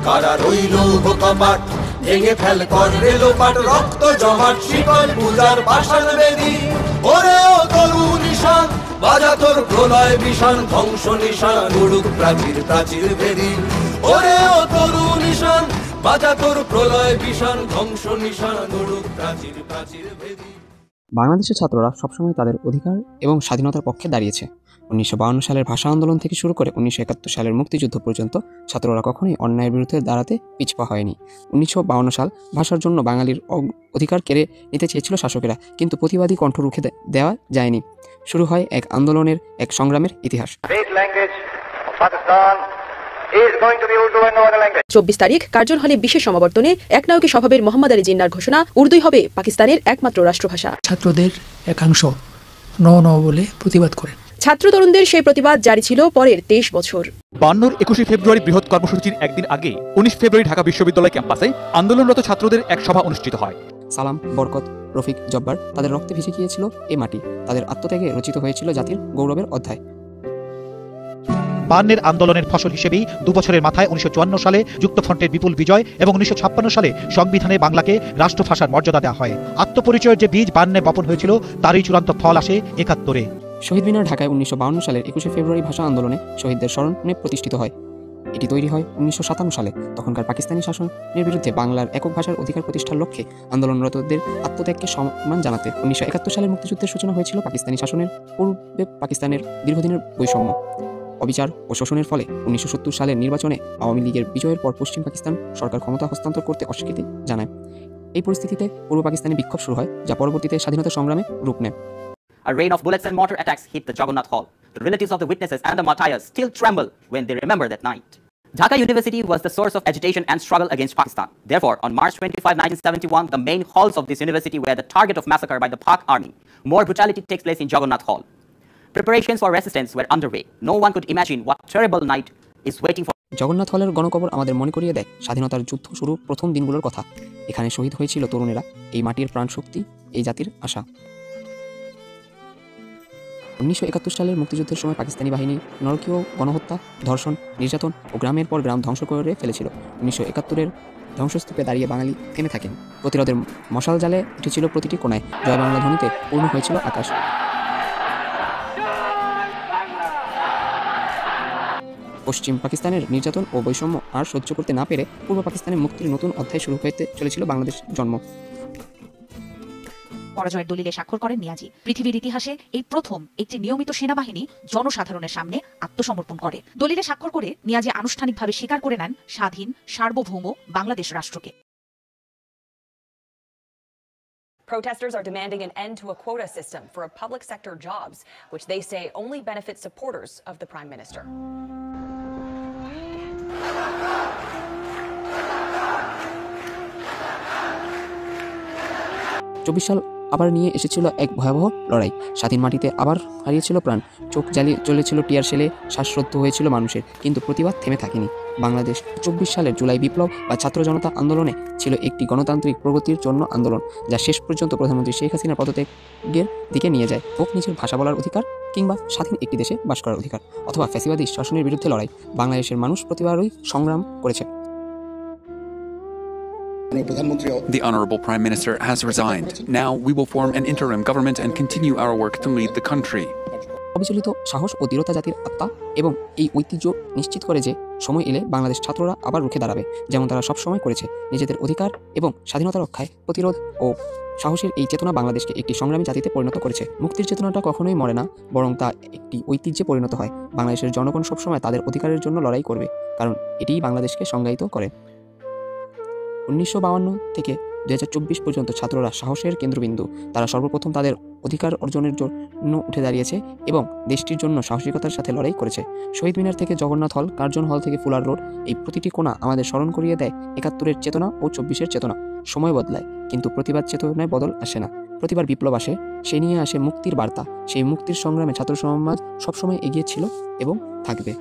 কারা রইল কপাট, ভেঙে ফেল কর রেলোপাট, রক্ত জমাট শিকল পূজার পাষাণ বেদী। ওরে ও তরু নিশান, বাজা তোর প্রলয় বিষাণ, ধ্বংস নিশান উড়ুক প্রাচীর প্রাচীর ভেদী। ওরে ও তরু নিশান, বাজা তোর প্রলয় বিষাণ, ধ্বংস নিশান উড়ুক প্রাচীর প্রাচীর ভেদী। বাংলাদেশের ছাত্ররা সবসময় তাদের অধিকার এবং স্বাধীনতার পক্ষে দাঁড়িয়েছে। 1952 সালের ভাষা আন্দোলন থেকে শুরু করে 1971 সালের মুক্তিযুদ্ধ পর্যন্ত ছাত্ররা কখনোই অন্যায়ের বিরুদ্ধে দাঁড়াতে পিছপা হয়নি। 1952 সাল ভাষার জন্য বাঙালির অধিকার কেড়ে নিতে চেয়েছিল শাসকেরা, কিন্তু প্রতিবাদী কণ্ঠ রুখে দেওয়া যায়নি। শুরু হয় এক আন্দোলনের, এক সংগ্রামের ইতিহাস। 24 তারিখ কার্জন হলে বিশেষ সমাবর্তনে একনায়কী সভাপতি মোহাম্মদ আলী জিন্নাহর ঘোষণা, উর্দুই হবে পাকিস্তানের একমাত্র রাষ্ট্রভাষা। ছাত্রদের একাংশ ন বলে প্রতিবাদ করেন। ছাত্র তরুণদের সেই প্রতিবাদ জারি ছিল পরের 23 বছর। 21 ফেব্রুয়ারি বৃহৎ কর্মসূচির একদিন আগে 19 ফেব্রুয়ারি ঢাকা বিশ্ববিদ্যালয় ক্যাম্পাসে আন্দোলনরত ছাত্রদের এক সভা অনুষ্ঠিত হয়। সালাম, বরকত, রফিক, জব্বার তাদের রক্তে ভিজে গিয়েছিল এই মাটি, তাদের আত্মত্যাগে রচিত হয়েছিল জাতির গৌরবের অধ্যায়। 52 আন্দোলনের ফসল হিসেবেই 2 বছরের মাথায় 1954 সালে যুক্তফ্রন্টের বিপুল বিজয় এবং 1956 সালে সংবিধানে বাংলাকে রাষ্ট্রভাষার মর্যাদা দেওয়া হয়। আত্মপরিচয়ের যে বীজ 52 বপন হয়েছিল তারই চূড়ান্ত ফল আসে 71-এ। শহীদ মিনার ঢাকায় 1952 সালের 21 ফেব্রুয়ারি ভাষা আন্দোলনে শহীদদের স্মরণে প্রতিষ্ঠিত হয়। এটি তৈরি হয় 1957 সালে। তখনকার পাকিস্তানি শাসনের বিরুদ্ধে বাংলার একক ভাষার অধিকার প্রতিষ্ঠার লক্ষ্যে আন্দোলনরতদের আত্মত্যাগকে সম্মান জানাতে 1971 সালের মুক্তিযুদ্ধের সূচনা হয়েছিল। পাকিস্তানি শাসনের পূর্বে পাকিস্তানের দীর্ঘদিনের বৈষম্য, অবিচার ও শোষণের ফলে 1970 সালের নির্বাচনে আওয়ামী লীগের বিজয়ের পর পশ্চিম পাকিস্তান সরকার ক্ষমতা হস্তান্তর করতে অস্বীকৃতি জানায়। এই পরিস্থিতিতে পূর্ব পাকিস্তানে বিক্ষোভ শুরু হয়, যা পরবর্তীতে স্বাধীনতা সংগ্রামে রূপ নেয়। A rain of bullets and mortar attacks hit the Jagannath Hall. The relatives of the witnesses and the martyrs still tremble when they remember that night. Dhaka University was the source of agitation and struggle against Pakistan. Therefore, on March 25, 1971, the main halls of this university were the target of massacre by the Pak army. More brutality takes place in Jagannath Hall. Preparations for resistance were underway. No one could imagine what terrible night is waiting for. Jagannath হলের গণকবর আমাদের মনে করিয়ে দেয় স্বাধীনতার যুদ্ধ শুরুর প্রথম দিনগুলোর কথা। এখানে শহীদ হয়েছিল তরুণেরা, এই মাটির প্রাণশক্তি, এই জাতির আশা। 1971 সালের মুক্তিযুদ্ধের সময় পাকিস্তানি বাহিনী নরকীয় গণহত্যা, ধর্ষণ, নির্যাতন ও গ্রামের পর গ্রাম ধ্বংস করে ফেলেছিল। 1971-এর ধ্বংসস্তূপে দাঁড়িয়ে বাঙালি থেমে থাকেন। প্রতিরোধের মশাল জালে উঠেছিল প্রতিটি কোণায়, জয় বাংলা ধ্বনিতে পূর্ণ হয়েছিল আকাশ। পশ্চিম পাকিস্তানের নির্যাতন ও বৈষম্য আর সহ্য করতে না পেরে পূর্ব পাকিস্তানের মুক্তির নতুন অধ্যায় শুরু হতে চলেছিল বাংলাদেশ জন্ম। পরাজয়ের দলিলে স্বাক্ষর করেন নিয়াজি। পৃথিবীর ইতিহাসে এই প্রথম একটি নিয়মিত সেনাবাহিনী জনসাধারণের সামনে আত্মসমর্পণ করে। দলিলে স্বাক্ষর করে নিয়াজি আনুষ্ঠানিকভাবে স্বীকার করে নেন স্বাধীন সার্বভৌম বাংলাদেশ রাষ্ট্রকে। Protesters are demanding an end to a quota system for public sector jobs, which they say only benefits supporters of the Prime Minister. 24 সাল আবার নিয়ে এসেছিল এক ভয়াবহ লড়াই। স্বাধীন মাটিতে আবার হারিয়েছিল প্রাণ, চোখ জ্বালিয়ে চলেছিল টিয়ার শেলে, শ্বাসরুদ্ধ হয়েছিল মানুষের, কিন্তু প্রতিবাদ থেমে থাকেনি। বাংলাদেশ 24 সালের জুলাই বিপ্লব বা ছাত্র জনতা আন্দোলনে ছিল একটি গণতান্ত্রিক প্রগতির জন্য আন্দোলন, যা শেষ পর্যন্ত প্রধানমন্ত্রী শেখ হাসিনার পদত্যাগের দিকে নিয়ে যায়। হোক নিজের ভাষা বলার অধিকার, কিংবা স্বাধীন একটি দেশে বাস করার অধিকার, অথবা ফ্যাসিবাদী শাসনের বিরুদ্ধে লড়াই, বাংলাদেশের মানুষ প্রতিবারই সংগ্রাম করেছে। The Honorable Prime Minister has resigned. Now we will form an interim government and continue our work to lead the country. অবিচলিত সাহস ও দৃঢ়তা জাতির আত্মা এবং এই ঐতিহ্য নিশ্চিত করে যে সময় এলে বাংলাদেশ ছাত্ররা আবার রুখে দাঁড়াবে, যেমন তারা সবসময় করেছে। নিজেদের অধিকার এবং স্বাধীনতা রক্ষায় প্রতিরোধ ও সাহসের এই চেতনা বাংলাদেশকে একটি সংগ্রামী জাতিতে পরিণত করেছে। মুক্তির চেতনাটা কখনোই মরে না, বরং তা একটি ঐতিহ্যে পরিণত হয়। বাংলাদেশের জনগণ সবসময় তাদের অধিকারের জন্য লড়াই করবে, কারণ এটিই বাংলাদেশকে সংজ্ঞায়িত করে। 1952 থেকে 2024 পর্যন্ত ছাত্ররা সাহসের কেন্দ্রবিন্দু। তারা সর্বপ্রথম তাদের অধিকার অর্জনের জন্য উঠে দাঁড়িয়েছে এবং দেশটির জন্য সাহসিকতার সাথে লড়াই করেছে। শহীদ মিনার থেকে জগন্নাথ হল, কার্জন হল থেকে ফুলার রোড, এই প্রতিটি কোণা আমাদের স্মরণ করিয়ে দেয় 71-এর চেতনা ও 24-এর চেতনা। সময় বদলায়, কিন্তু প্রতিবাদ চেতনায় বদল আসে না। প্রতিবার বিপ্লব আসে, সে নিয়ে আসে মুক্তির বার্তা। সেই মুক্তির সংগ্রামে ছাত্র সমাজ সবসময় এগিয়ে ছিল এবং থাকবে।